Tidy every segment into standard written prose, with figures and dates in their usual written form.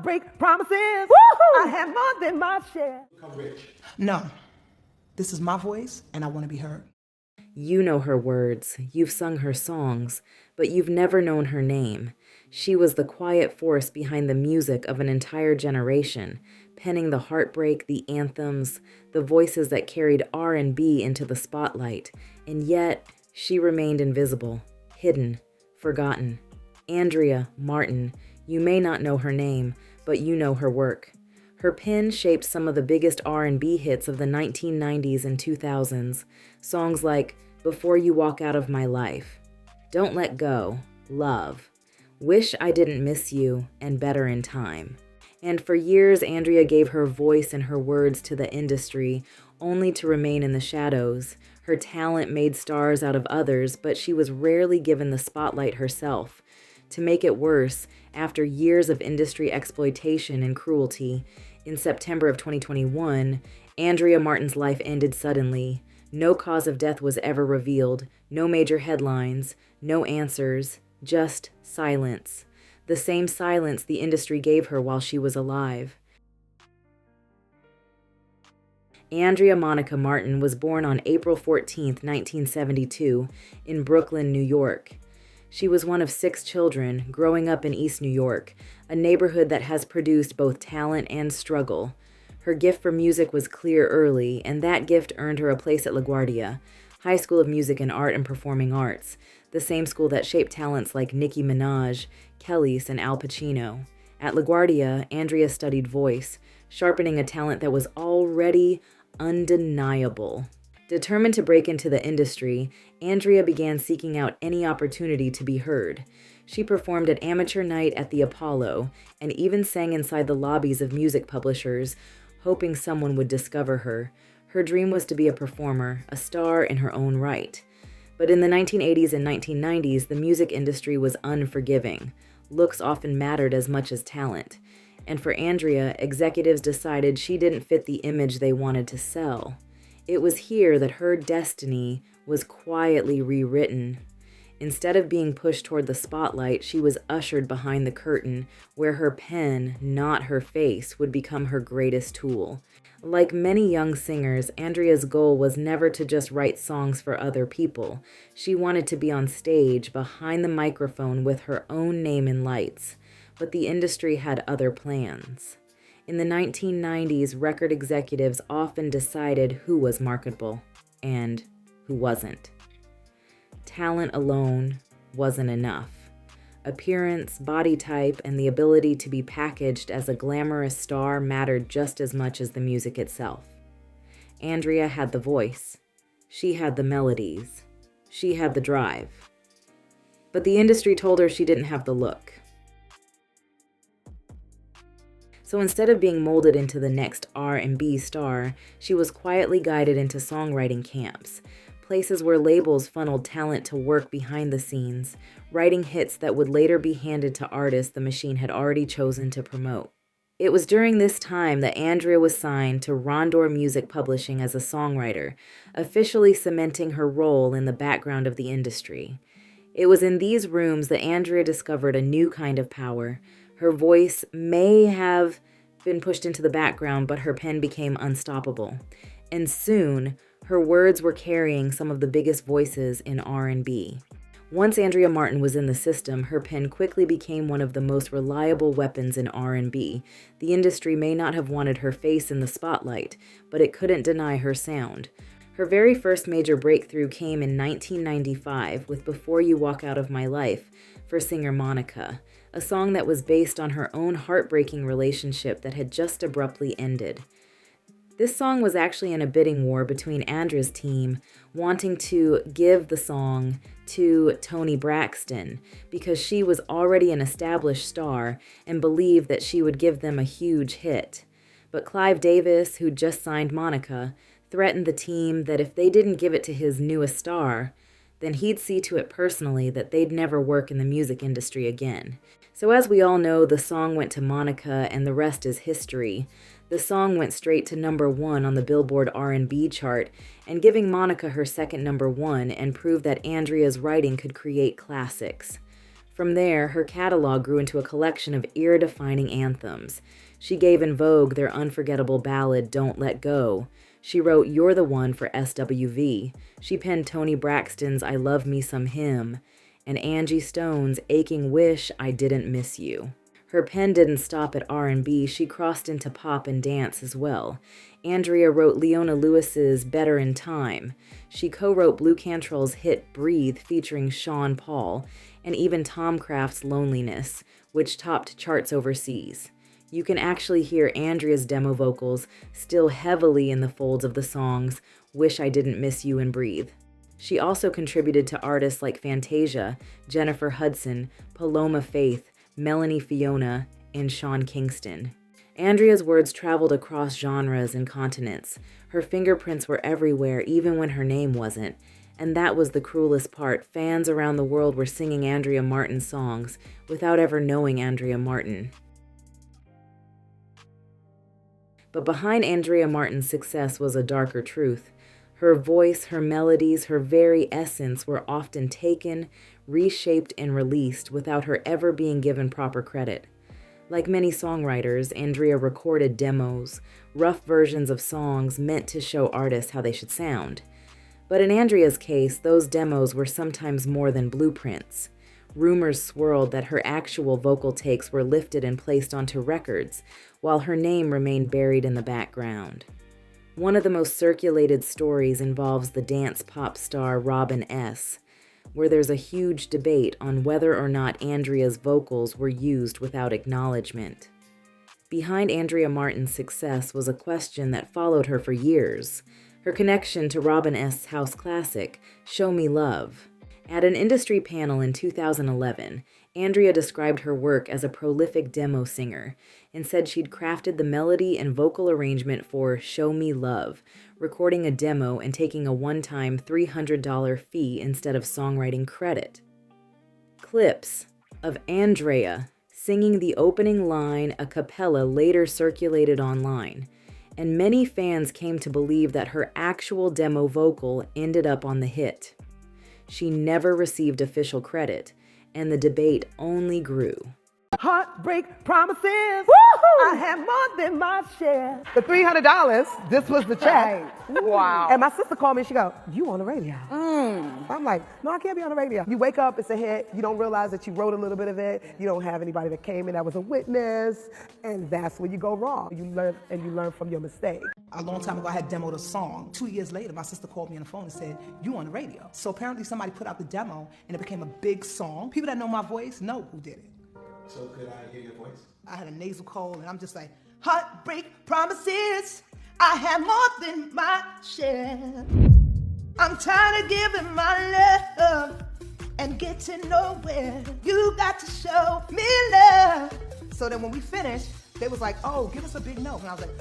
heartbreak promises. Woo-hoo! I have more than my share. Become rich. No. This is my voice, and I want to be heard. You know her words, you've sung her songs, but you've never known her name. She was the quiet force behind the music of an entire generation, penning the heartbreak, the anthems, the voices that carried R&B into the spotlight, and yet she remained invisible, hidden, forgotten. Andrea Martin, you may not know her name, but you know her work. Her pen shaped some of the biggest R&B hits of the 1990s and 2000s, songs like Before You Walk Out of My Life, Don't Let Go, Love, Wish I Didn't Miss You, and Better in Time. And for years, Andrea gave her voice and her words to the industry, only to remain in the shadows. Her talent made stars out of others, but she was rarely given the spotlight herself. To make it worse, after years of industry exploitation and cruelty, in September of 2021, Andrea Martin's life ended suddenly. No cause of death was ever revealed, no major headlines, no answers, just silence. The same silence the industry gave her while she was alive. Andrea Monica Martin was born on April 14, 1972, in Brooklyn, New York. She was one of 6 children, growing up in East New York, a neighborhood that has produced both talent and struggle. Her gift for music was clear early, and that gift earned her a place at LaGuardia, High School of Music and Art and Performing Arts, the same school that shaped talents like Nicki Minaj, Kelis, and Al Pacino. At LaGuardia, Andrea studied voice, sharpening a talent that was already undeniable. Determined to break into the industry, Andrea began seeking out any opportunity to be heard. She performed at amateur night at the Apollo and even sang inside the lobbies of music publishers, hoping someone would discover her. Her dream was to be a performer, a star in her own right. But in the 1980s and 1990s, the music industry was unforgiving. Looks often mattered as much as talent. And for Andrea, executives decided she didn't fit the image they wanted to sell. It was here that her destiny was quietly rewritten. Instead of being pushed toward the spotlight, she was ushered behind the curtain, where her pen, not her face, would become her greatest tool. Like many young singers, Andrea's goal was never to just write songs for other people. She wanted to be on stage, behind the microphone, with her own name in lights. But the industry had other plans. In the 1990s, record executives often decided who was marketable and who wasn't. Talent alone wasn't enough. Appearance, body type, and the ability to be packaged as a glamorous star mattered just as much as the music itself. Andrea had the voice. She had the melodies. She had the drive. But the industry told her she didn't have the look. So instead of being molded into the next R&B star, she was quietly guided into songwriting camps, places where labels funneled talent to work behind the scenes, writing hits that would later be handed to artists the machine had already chosen to promote. It was during this time that Andrea was signed to Rondor Music Publishing as a songwriter, officially cementing her role in the background of the industry. It was in these rooms that Andrea discovered a new kind of power. Her voice may have been pushed into the background, but her pen became unstoppable. And soon, her words were carrying some of the biggest voices in R&B. Once Andrea Martin was in the system, her pen quickly became one of the most reliable weapons in R&B. The industry may not have wanted her face in the spotlight, but it couldn't deny her sound. Her very first major breakthrough came in 1995 with Before You Walk Out of My Life for singer Monica, a song that was based on her own heartbreaking relationship that had just abruptly ended. This song was actually in a bidding war between Andrea's team wanting to give the song to Toni Braxton because she was already an established star and believed that she would give them a huge hit. But Clive Davis, who just signed Monica, threatened the team that if they didn't give it to his newest star, then he'd see to it personally that they'd never work in the music industry again. So as we all know, the song went to Monica and the rest is history. The song went straight to #1 on the Billboard R&B chart, and giving Monica her second #1 and proved that Andrea's writing could create classics. From there, her catalog grew into a collection of era-defining anthems. She gave in Vogue their unforgettable ballad, Don't Let Go. She wrote You're the One for SWV. She penned Toni Braxton's I Love Me Some Hymn, and Angie Stone's Aching Wish I Didn't Miss You. Her pen didn't stop at R&B, she crossed into pop and dance as well. Andrea wrote Leona Lewis's Better in Time. She co-wrote Blue Cantrell's hit Breathe featuring Sean Paul, and even Tom Craft's Loneliness, which topped charts overseas. You can actually hear Andrea's demo vocals still heavily in the folds of the songs Wish I Didn't Miss You and Breathe. She also contributed to artists like Fantasia, Jennifer Hudson, Paloma Faith, Melanie Fiona, and Sean Kingston. Andrea's words traveled across genres and continents. Her fingerprints were everywhere, even when her name wasn't. And that was the cruelest part. Fans around the world were singing Andrea Martin songs without ever knowing Andrea Martin. But behind Andrea Martin's success was a darker truth. Her voice, her melodies, her very essence were often taken, reshaped, and released without her ever being given proper credit. Like many songwriters, Andrea recorded demos, rough versions of songs meant to show artists how they should sound. But in Andrea's case, those demos were sometimes more than blueprints. Rumors swirled that her actual vocal takes were lifted and placed onto records, while her name remained buried in the background. One of the most circulated stories involves the dance pop star Robin S., where there's a huge debate on whether or not Andrea's vocals were used without acknowledgement. Behind Andrea Martin's success was a question that followed her for years: her connection to Robin S.'s house classic, Show Me Love. At an industry panel in 2011, Andrea described her work as a prolific demo singer and said she'd crafted the melody and vocal arrangement for Show Me Love, recording a demo and taking a one-time $300 fee instead of songwriting credit. Clips of Andrea singing the opening line a cappella later circulated online, and many fans came to believe that her actual demo vocal ended up on the hit. She never received official credit, and the debate only grew. Heartbreak promises. I have more than my share. The $300, this was the check. Wow. And my sister called me and she go, you on the radio. I'm like, no, I can't be on the radio. You wake up, it's a hit. You don't realize that you wrote a little bit of it. You don't have anybody that came in that was a witness. And that's where you go wrong. You learn from your mistake. A long time ago, I had demoed a song. 2 years later, my sister called me on the phone and said, you on the radio. So apparently somebody put out the demo and it became a big song. People that know my voice know who did it. So could I hear your voice? I had a nasal cold and I'm just like, heartbreak promises, I have more than my share. I'm tired of giving my love and getting nowhere. You got to show me love. So then when we finished, they was like, oh, give us a big note. And I was like,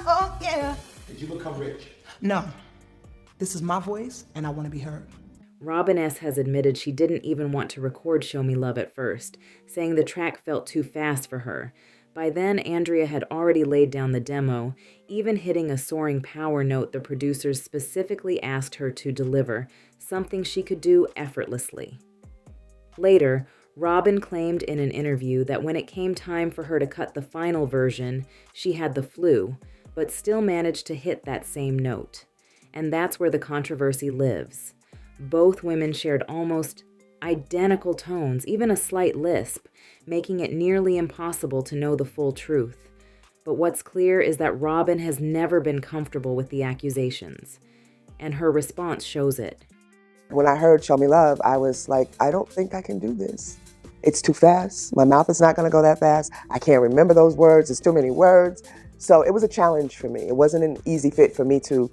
oh, yeah. Did you become rich? No, this is my voice and I want to be heard. Robin S. has admitted she didn't even want to record Show Me Love at first, saying the track felt too fast for her. By then, Andrea had already laid down the demo, even hitting a soaring power note the producers specifically asked her to deliver, something she could do effortlessly. Later, Robin claimed in an interview that when it came time for her to cut the final version, she had the flu, but still managed to hit that same note. And that's where the controversy lives. Both women shared almost identical tones, even a slight lisp, making it nearly impossible to know the full truth. But what's clear is that Robin has never been comfortable with the accusations, and her response shows it. When I heard Show Me Love, I was like, I don't think I can do this. It's too fast. My mouth is not going to go that fast. I can't remember those words. It's too many words. So it was a challenge for me. It wasn't an easy fit for me to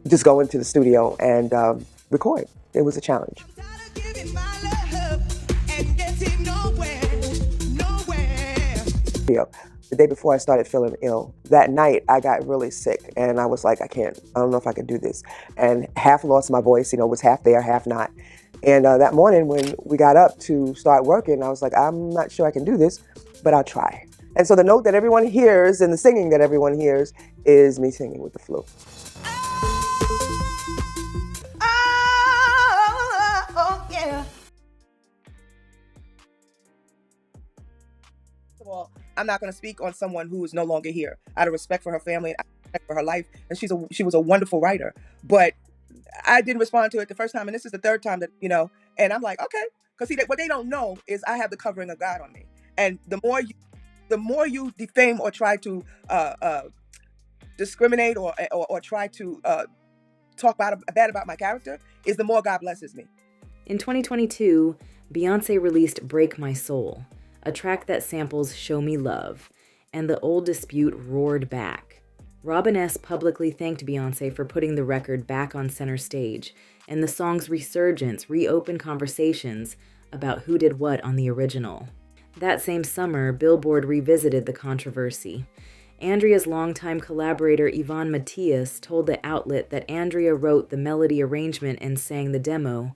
just go into the studio and record. It was a challenge. The day before I started feeling ill, that night I got really sick and I was like, I don't know if I can do this. And half lost my voice, was half there, half not. And that morning when we got up to start working, I was like, I'm not sure I can do this, but I'll try. And so the note that everyone hears and the singing that everyone hears is me singing with the flu. of all, I'm not going to speak on someone who is no longer here out of respect for her family and out of respect for her life. And she was a wonderful writer. But I didn't respond to it the first time. And this is the third time that, and I'm like, okay. Because see, what they don't know is I have the covering of God on me. And the more you defame or try to discriminate or try to talk bad about my character, is the more God blesses me. In 2022, Beyoncé released Break My Soul, a track that samples Show Me Love, and the old dispute roared back. Robin S. publicly thanked Beyoncé for putting the record back on center stage, and the song's resurgence reopened conversations about who did what on the original. That same summer, Billboard revisited the controversy. Andrea's longtime collaborator Yvonne Matias told the outlet that Andrea wrote the melody arrangement and sang the demo,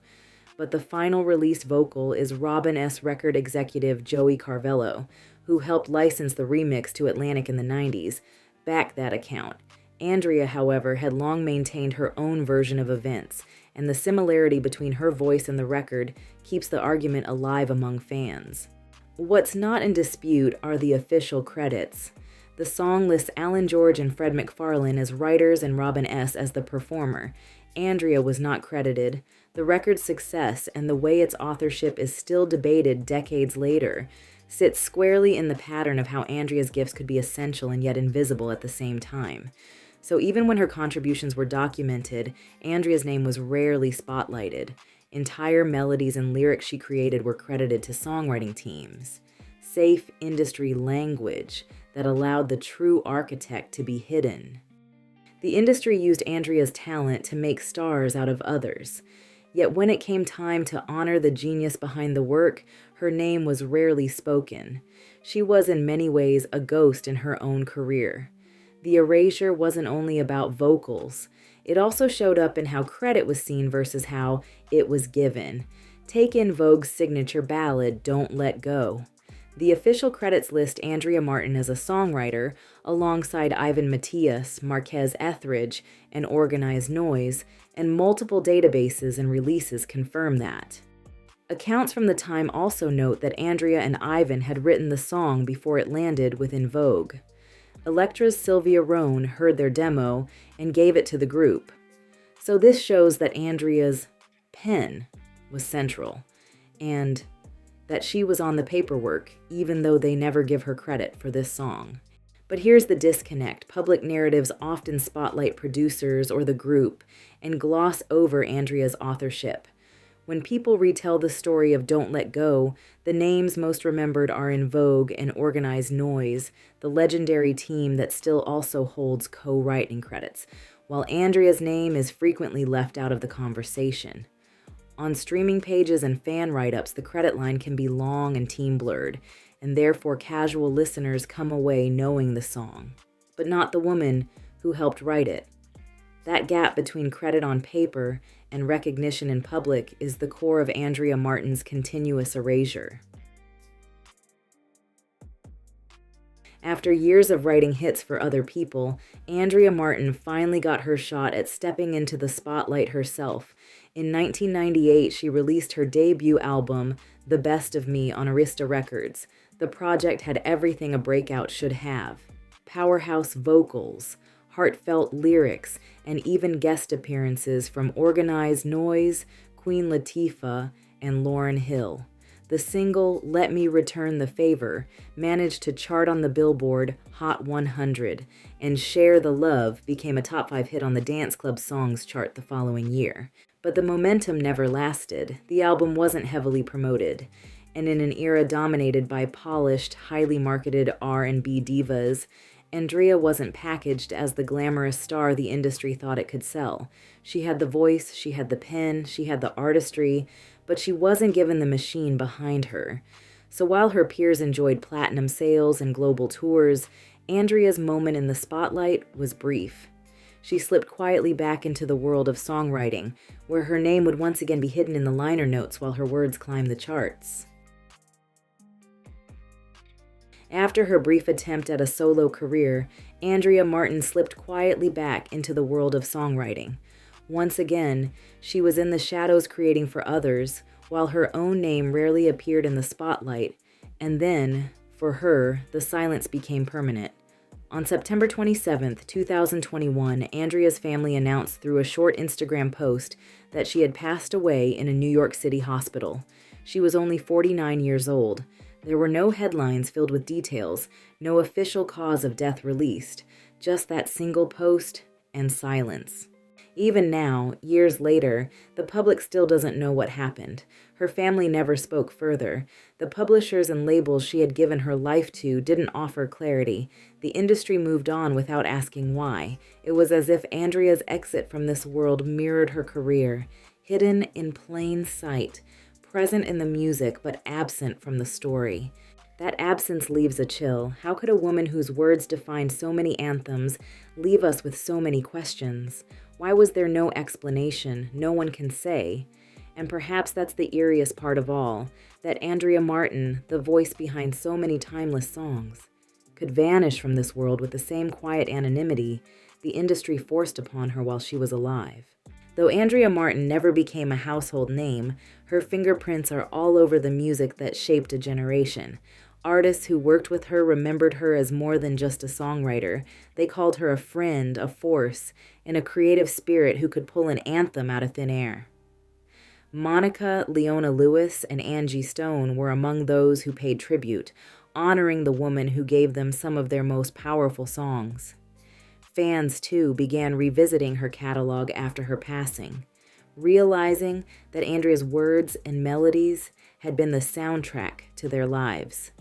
but the final released vocal is Robin S. record executive Joey Carvello, who helped license the remix to Atlantic in the 90s, back that account. Andrea, however, had long maintained her own version of events, and the similarity between her voice and the record keeps the argument alive among fans. What's not in dispute are the official credits. The song lists Alan George and Fred MacFarlane as writers and Robin S. as the performer. Andrea was not credited. The record's success and the way its authorship is still debated decades later sits squarely in the pattern of how Andrea's gifts could be essential and yet invisible at the same time. So even when her contributions were documented, Andrea's name was rarely spotlighted. Entire melodies and lyrics she created were credited to songwriting teams. Safe industry language that allowed the true architect to be hidden. The industry used Andrea's talent to make stars out of others. Yet when it came time to honor the genius behind the work, her name was rarely spoken. She was in many ways a ghost in her own career. The Erasure wasn't only about vocals. It also showed up in how credit was seen versus how it was given. Take in Vogue's signature ballad, Don't Let Go. The official credits list Andrea Martin as a songwriter, alongside Ivan Matias, Marquez Etheridge, and Organized Noise, and multiple databases and releases confirm that. Accounts from the time also note that Andrea and Ivan had written the song before it landed within Vogue. Elektra's Sylvia Rohn heard their demo and gave it to the group. So this shows that Andrea's pen was central, and that she was on the paperwork, even though they never give her credit for this song. But here's the disconnect. Public narratives often spotlight producers or the group and gloss over Andrea's authorship. When people retell the story of Don't Let Go, the names most remembered are in Vogue and Organized Noise, the legendary team that still also holds co-writing credits, while Andrea's name is frequently left out of the conversation. On streaming pages and fan write-ups, the credit line can be long and team-blurred, and therefore casual listeners come away knowing the song, but not the woman who helped write it. That gap between credit on paper and recognition in public is the core of Andrea Martin's continuous erasure. After years of writing hits for other people, Andrea Martin finally got her shot at stepping into the spotlight herself. In 1998, she released her debut album, The Best of Me, on Arista Records. The project had everything a breakout should have: powerhouse vocals, heartfelt lyrics, and even guest appearances from Organized Noise, Queen Latifah, and Lauryn Hill. The single, Let Me Return the Favor, managed to chart on the Billboard Hot 100, and Share the Love became a top 5 hit on the Dance Club Songs chart the following year. But the momentum never lasted. The album wasn't heavily promoted, and in an era dominated by polished, highly marketed R&B divas, Andrea wasn't packaged as the glamorous star the industry thought it could sell. She had the voice, she had the pen, she had the artistry, but she wasn't given the machine behind her. So while her peers enjoyed platinum sales and global tours, Andrea's moment in the spotlight was brief. She slipped quietly back into the world of songwriting, where her name would once again be hidden in the liner notes while her words climbed the charts. After her brief attempt at a solo career, Andrea Martin slipped quietly back into the world of songwriting. Once again, she was in the shadows creating for others, while her own name rarely appeared in the spotlight, and then, For her, the silence became permanent. On September 27, 2021, Andrea's family announced through a short Instagram post that she had passed away in a New York City hospital. She was only 49 years old. There were no headlines filled with details, no official cause of death released, just that single post and silence. Even now, years later, the public still doesn't know what happened. Her family never spoke further. The publishers and labels she had given her life to didn't offer clarity. The industry moved on without asking why. It was as if Andrea's exit from this world mirrored her career, hidden in plain sight, present in the music but absent from the story. That absence leaves a chill. How could a woman whose words defined so many anthems leave us with so many questions? Why was there no explanation? No one can say. And perhaps that's the eeriest part of all, that Andrea Martin, the voice behind so many timeless songs, could vanish from this world with the same quiet anonymity the industry forced upon her while she was alive. Though Andrea Martin never became a household name, her fingerprints are all over the music that shaped a generation. Artists who worked with her remembered her as more than just a songwriter. They called her a friend, a force, and a creative spirit who could pull an anthem out of thin air. Monica, Leona Lewis, and Angie Stone were among those who paid tribute, honoring the woman who gave them some of their most powerful songs. Fans, too, began revisiting her catalog after her passing, realizing that Andrea's words and melodies had been the soundtrack to their lives.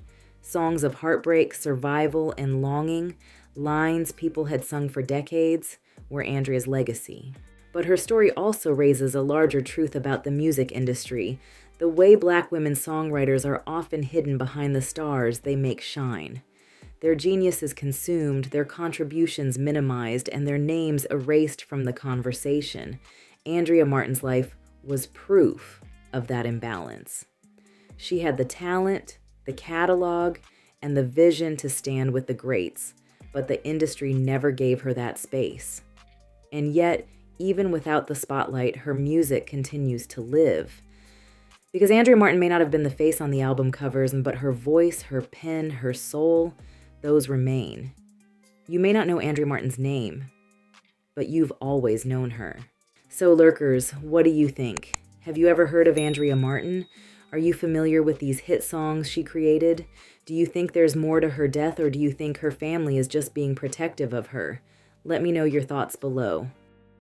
Songs of heartbreak, survival, and longing, lines people had sung for decades, were Andrea's legacy. But her story also raises a larger truth about the music industry, the way Black women songwriters are often hidden behind the stars they make shine. Their genius is consumed, their contributions minimized, and their names erased from the conversation. Andrea Martin's life was proof of that imbalance. She had the talent, the catalog, and the vision to stand with the greats, but the industry never gave her that space. And yet, even without the spotlight, her music continues to live. Because Andrea Martin may not have been the face on the album covers, but her voice, her pen, her soul, those remain. You may not know Andrea Martin's name, but you've always known her. So lurkers, what do you think? Have you ever heard of Andrea Martin? Are you familiar with these hit songs she created? Do you think there's more to her death, or do you think her family is just being protective of her? Let me know your thoughts below.